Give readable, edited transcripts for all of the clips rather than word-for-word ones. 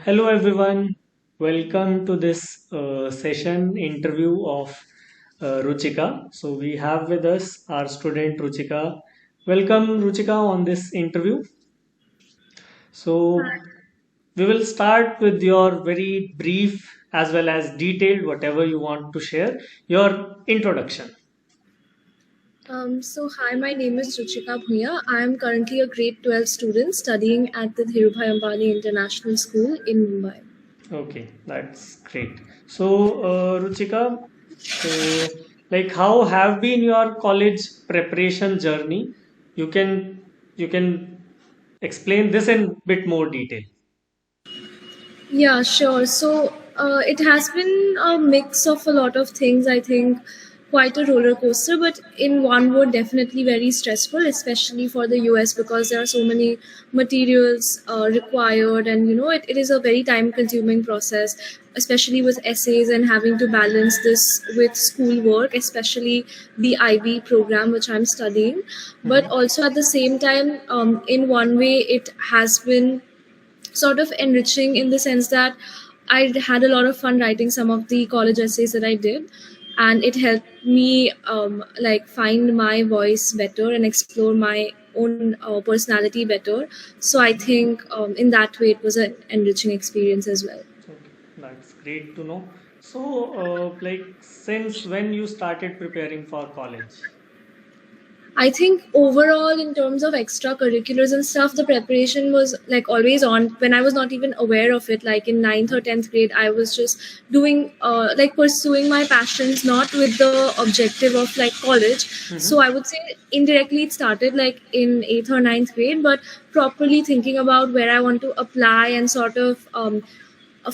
Hello everyone, welcome to this session interview of Ruchika. So we have with us our student Ruchika. Welcome Ruchika on this interview. So we will start with your very brief as well as detailed, whatever you want to share, your introduction. Hi, my name is Ruchika Bhuya. I am currently a grade 12 student studying at the Dhirubhai Ambani International School in Mumbai. Okay, that's great. So Ruchika, like how have been your college preparation journey? You can explain this in bit more detail. Yeah, sure. It has been a mix of a lot of things, I think, quite a roller coaster, but in one word, definitely very stressful, especially for the US because there are so many materials required, and it is a very time consuming process, especially with essays and having to balance this with schoolwork, especially the IB program which I'm studying. But Mhm. also at the same time, in one way, it has been sort of enriching in the sense that I had a lot of fun writing some of the college essays that I did, and it helped me like find my voice better and explore my own personality better. So I think in that way it was an enriching experience as well. Okay, that's great to know. So, like since when you started preparing for college? I think overall, in terms of extracurriculars and stuff, the preparation was like always on when I was not even aware of it. Like in ninth or 10th grade, I was just doing, like pursuing my passions, not with the objective of like college. So Mm-hmm. I would say indirectly it started like in eighth or ninth grade, but properly thinking about where I want to apply and sort of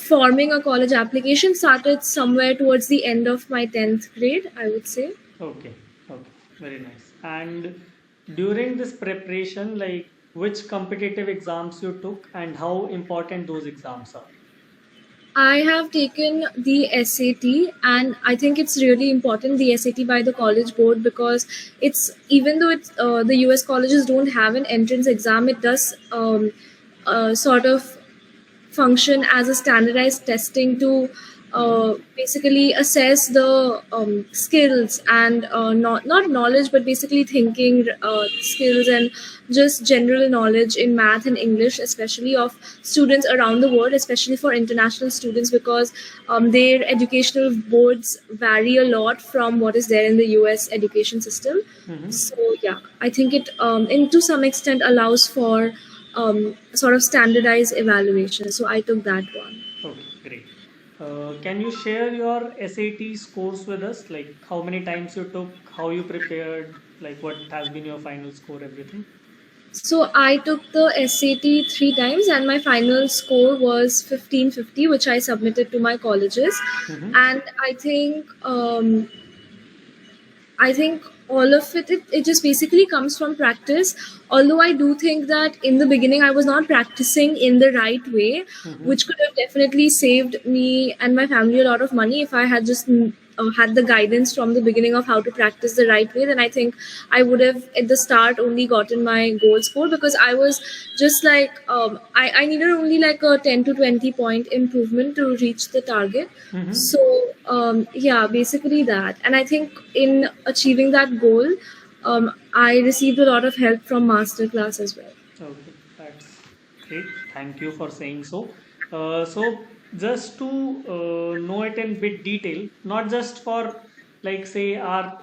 forming a college application started somewhere towards the end of my 10th grade, I would say. Okay, okay, very nice. And during this preparation, like which competitive exams you took and how important those exams are? I have taken the SAT, and I think it's really important, the SAT by the College Board, because it's even though it's the US colleges don't have an entrance exam, it does sort of function as a standardized testing to Mm-hmm. basically assess the skills and not knowledge, but basically thinking skills and just general knowledge in math and English, especially of students around the world, especially for international students, because their educational boards vary a lot from what is there in the US education system. Mm-hmm. So yeah, I think it in to some extent allows for sort of standardized evaluation. So I took that one. Okay, great. Can you share your SAT scores with us? Like how many times you took, how you prepared, like what has been your final score, everything? So I took the SAT three times, and my final score was 1550, which I submitted to my colleges. Mm-hmm. And I think all of it just basically comes from practice. Although I do think that in the beginning I was not practicing in the right way, Mm-hmm. which could have definitely saved me and my family a lot of money if I had just had the guidance from the beginning of how to practice the right way. Then I think I would have at the start only gotten my goal score, because I was just like I needed only like a 10 to 20 point improvement to reach the target. Mm-hmm. So yeah, basically that. And I think in achieving that goal, I received a lot of help from Masterclass as well. Okay, that's great. Thank you for saying so. So just to know it in bit detail, not just for like say our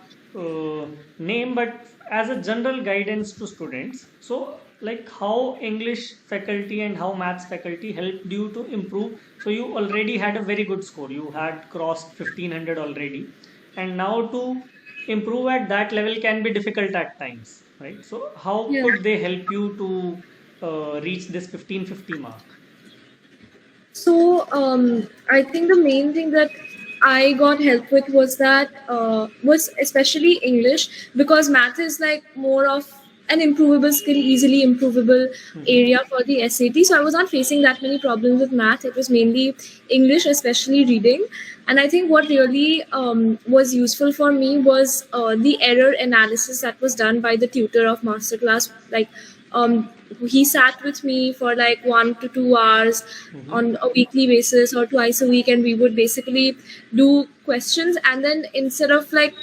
name, but as a general guidance to students. So like how English faculty and how maths faculty helped you to improve. So you already had a very good score. You had crossed 1500 already, and now to improve at that level can be difficult at times, right? So how Yeah. could they help you to reach this 1550 mark? So I think the main thing that I got help with was especially English, because math is like more of an improvable skill, easily improvable Mm-hmm. area for the SAT. So I was not facing that many problems with math. It was mainly English, especially reading. And I think what really was useful for me was the error analysis that was done by the tutor of Masterclass, like um, he sat with me for like 1 to 2 hours Mm-hmm. on a weekly basis or twice a week, and we would basically do questions. And then instead of like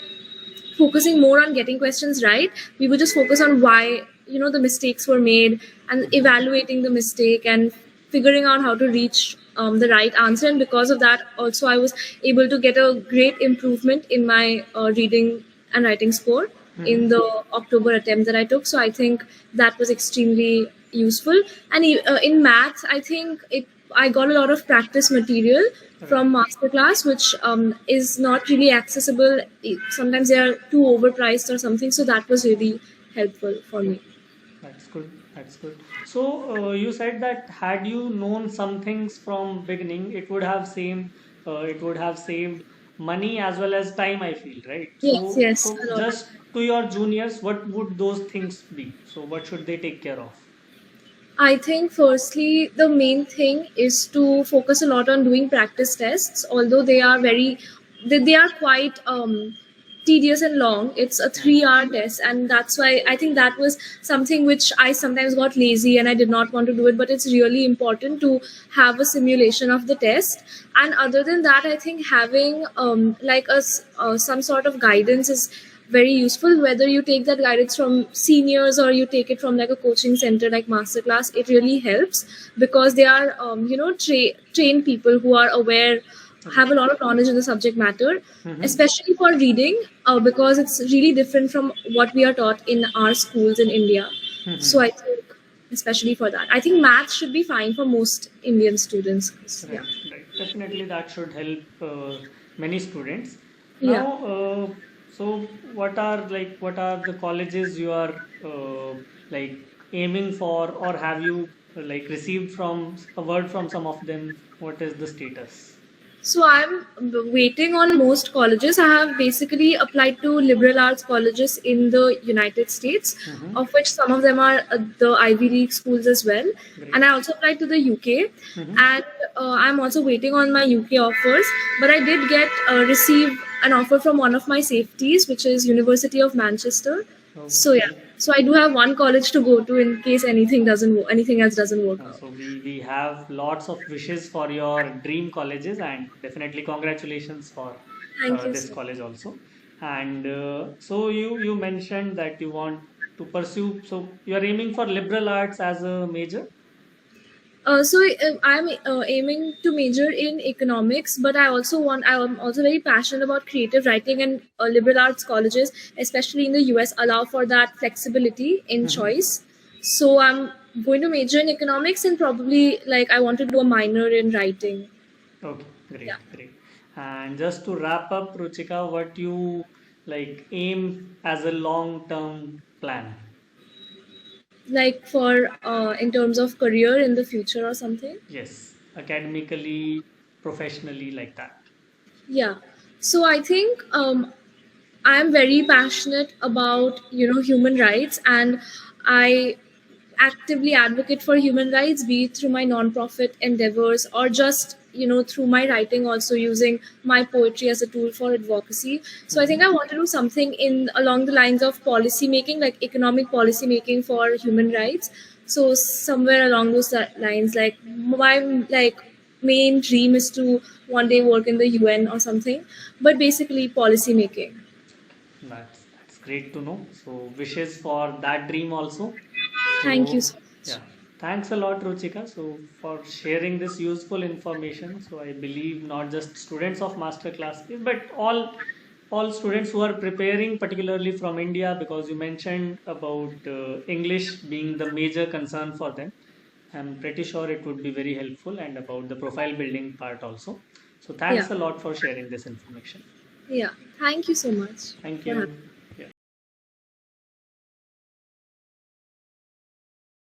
focusing more on getting questions right, we would just focus on why the mistakes were made, and Mm-hmm. evaluating the mistake and figuring out how to reach the right answer. And because of that also, I was able to get a great improvement in my reading and writing score in Mm-hmm. the October attempt that I took. So I think that was extremely useful. And in maths, I think I got a lot of practice material Right. from Masterclass, which is not really accessible. Sometimes they are too overpriced or something. So that was really helpful for Okay. me. That's good. That's good. So you said that had you known some things from beginning, it would have saved money as well as time, I feel, right? Yes, So, yes, so a lot. just to your juniors, what would those things be? So what should they take care of? I think firstly, the main thing is to focus a lot on doing practice tests, although they are quite tedious and long. It's a Hmm. 3 hour test, and that's why I think that was something which I sometimes got lazy and I did not want to do it. But it's really important to have a simulation of the test. And other than that, I think having some sort of guidance is very useful, whether you take that guidance from seniors or you take it from like a coaching center like Masterclass. It really helps because they are trained people who are aware, have a Right. lot of knowledge in the subject matter, Mm-hmm. especially for reading, because it's really different from what we are taught in our schools in India. So Mm-hmm. I think especially for that, I think math should be fine for most Indian students. Yeah. Right, right. Definitely, that should help many students. Yeah. Now, so what are the colleges you are like aiming for, or have you like received from a word from some of them? What is the status? So I'm waiting on most colleges. I have basically applied to liberal arts colleges in the United States, Mm-hmm. of which some of them are the Ivy League schools as well. And Great. I also applied to the UK, Mm-hmm. and I'm also waiting on my UK offers. But I did get receive an offer from one of my safeties, which is University of Manchester. So yeah, Okay. so I do have one college to go to in case anything else doesn't work out. So we have lots of wishes for your dream colleges, and definitely congratulations for Thank you this so much. college also. And so you mentioned that you want to pursue. So you are aiming for liberal arts as a major. I'm aiming to major in economics, but I'm also very passionate about creative writing, and liberal arts colleges, especially in the US, allow for that flexibility in Mhm. choice. So I'm going to major in economics, and probably like I want to do a minor in writing. Okay, Yeah. great, great. And just to wrap up, Ruchika, what you like aim as a long-term plan? Like for in terms of career in the future or something. Yes, academically, professionally, like that. Yeah. So I think I'm very passionate about human rights, and I actively advocate for human rights, be it through my non-profit endeavors or just through my writing, also using my poetry as a tool for advocacy. So I think I Mhm. want to do something in along the lines of policy making, like economic policy making for human rights. So somewhere along those lines, like my like main dream is to one day work in the UN or something, but basically policy making. That's great to know. So wishes for that dream also. Thank you So so much. yeah, thanks a lot, Ruchika. So for sharing this useful information. So I believe not just students of Masterclass, but all students who are preparing, particularly from India, because you mentioned about English being the major concern for them. I'm pretty sure it would be very helpful, and about the profile building part also. So Yeah. thanks a lot for sharing this information. Yeah. Thank you so much Thank for having you.